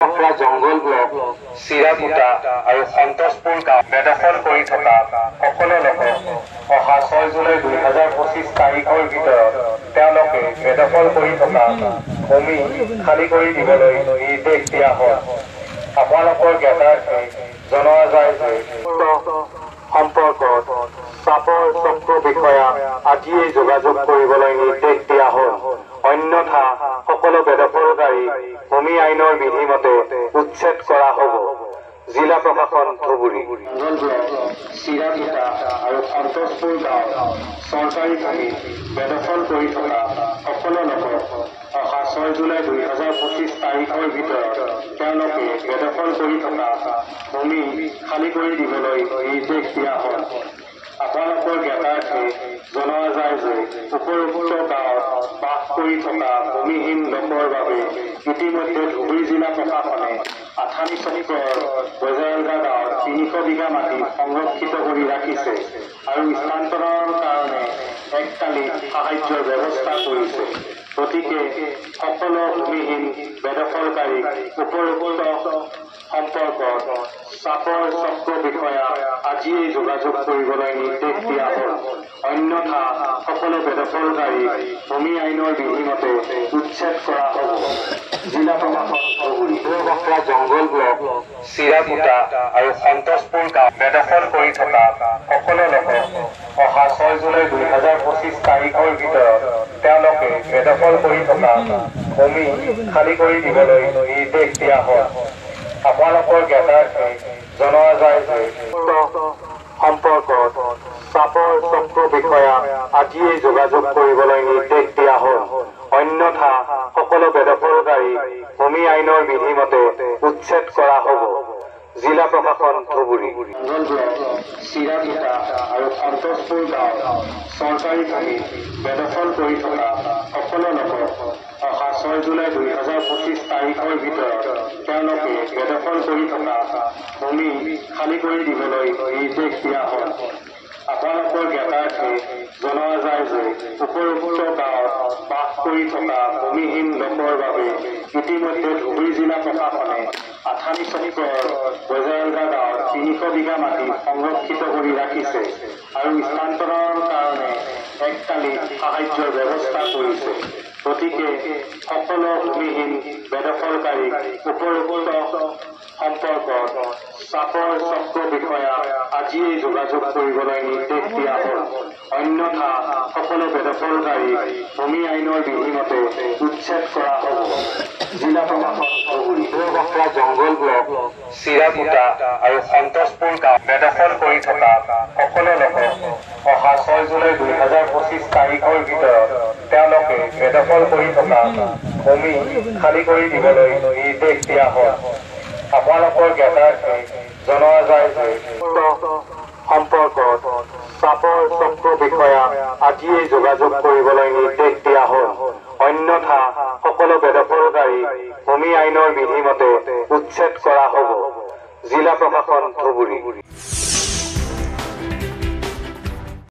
জংগল block চিৰাপুটা আৰু সন্তোষপুৰ গাঁও বেদখল কৰি থকা সকলো লোকক অহা 6 জুলাই 2025 তাৰিখৰ ভিতৰত তেওঁলোকে বেদখল কৰি থকা ভূমি খালী কৰি দিবলৈ নিৰ্দেশ দিয়া হয়। আপোনালোকৰ জ্ঞাতাৰ্থে জনোৱা যায় যে সম্পৰ্কত চাপৰ চক্ৰ বিষয়া আজিয়েই যোগাযোগ কৰিবলৈ নিৰ্দেশ দিয়া হ'ল। অন্যথা সকলো বেদখলকাৰী ভূমি আইনৰ বিধিমতে উচ্ছেদ কৰা হ'ব। জিলা প্ৰশাসন ধুবুৰী। চিৰাপুটা আৰু সন্তোষপুৰ গাঁৱত চৰকাৰী ভূমি বেদখল কৰি থকা সকলো লোকক অহা 6 জুলাই 2025 তাৰিখৰ ভিতৰত তেওঁলোকে বেদখল কৰি থকা ভূমি খালী কৰি দিবলৈ নিৰ্দেশ দিয়া হয়। আপোনালোকৰ জ্ঞাতাৰ্থে জনোৱা যায় যে উপৰোক্ত গাঁৱত বাস কৰি থকা ভূমিহীন লোকৰ বাবে ইতিমধ্যে ধুবুৰী জিলা প্ৰশাসনে আঠানি চক্ৰৰ বজাৰগা গাঁৱত 300 বিঘা মাটি সংৰক্ষিত কৰি ৰাখিছে আৰু স্থানান্তৰৰ কাৰণে এককালীন সাহায্যৰ ব্যৱস্থা কৰিছে। গতিকে সকলো ভূমিহীন বেদখলকাৰীক উপৰোক্ত সম্পৰ্কত চাপৰ চক্ৰ বিষয়া আজিয়েই যোগাযোগ কৰিবলৈ নিৰ্দেশ দিয়া হ'ল। অন্যথা সকলো বেদখলকাৰীক ভূমি আইনৰ বিধিমতে উচ্ছেদ কৰা হ'ব। জিলা প্ৰশাসন ধুবুৰী। জংগল ব্লক চিৰাপুটা আৰু সন্তোষপুৰ গাঁও বেদখল কৰি থকা সকলো লোকক অহা 6 জুলাই 2025 তাৰিখৰ ভিতৰত তেওঁলোকে বেদখল কৰি থকা ভূমি খালী কৰি দিবলৈ নিৰ্দেশ দিয়া হয়। আপোনালোকৰ জ্ঞাতাৰ্থে জনোৱা যায় যে সম্পৰ্কত চাপৰ চক্ৰ বিষয়া আজিয়েই যোগাযোগ কৰিবলৈ নিৰ্দেশ দিয়া হ'ল। অন্যথা সকলো বেদখলকাৰী ভূমি আইনৰ বিধিমতে উচ্ছেদ কৰা হ'ব। জিলা প্ৰশাসন ধুবুৰী। চিৰাপুটা আৰু সন্তোষপুৰ গাঁৱত চৰকাৰী ভূমি বেদখল কৰি থকা সকলো লোকক অহা 6 জুলাই 2025 তাৰিখৰ ভিতৰত তেওঁলোকে বেদখল কৰি থকা ভূমি খালী কৰি দিবলৈ নিৰ্দেশ দিয়া হয়। আপোনালোকৰ জ্ঞাতাৰ্থে জনোৱা যায় যে উপৰোক্ত গাঁৱত বাস কৰি থকা ভূমিহীন লোকৰ বাবে ইতিমধ্যে ধুবুৰী জিলা প্ৰশাসনে আঠানি চক্ৰৰ বজাৰগা গাঁৱত 300 বিঘা মাটি সংৰক্ষিত কৰি ৰাখিছে আৰু স্থানান্তৰৰ কাৰণে এককালীন সাহায্যৰ ব্যৱস্থা কৰিছে। গতিকে সকলো ভূমিহীন বেদখলকাৰীক উপৰোক্ত সম্পৰ্কত চাপৰ চক্ৰ বিষয়া আজিয়েই যোগাযোগ কৰিবলৈ নিৰ্দেশ দিয়া হ'ল। অন্যথা সকলো বেদখলকাৰীক ভূমি আইনৰ বিধিমতে উচ্ছেদ কৰা হ'ব। জিলা প্ৰশাসন ধুবুৰী। জংগল ব্লক চিৰাপুটা আৰু সন্তোষপুৰ গাঁও বেদখল কৰি থকা সকলো লোকক অহা 6 জুলাই 2025 তাৰিখৰ ভিতৰত তেওঁলোকে বেদখল কৰি থকা ভূমি খালী কৰি দিবলৈ নিৰ্দেশ দিয়া হয়। আপোনালোকৰ জ্ঞাতাৰ্থে জনোৱা যায় যে সম্পৰ্কত চাপৰ চক্ৰ বিষয়া আজিয়েই যোগাযোগ কৰিবলৈ নিৰ্দেশ দিয়া হ'ল। অন্যথা সকলো বেদখলকাৰী ভূমি আইনৰ বিধিমতে উচ্ছেদ কৰা হ'ব। জিলা প্ৰশাসন ধুবুৰী।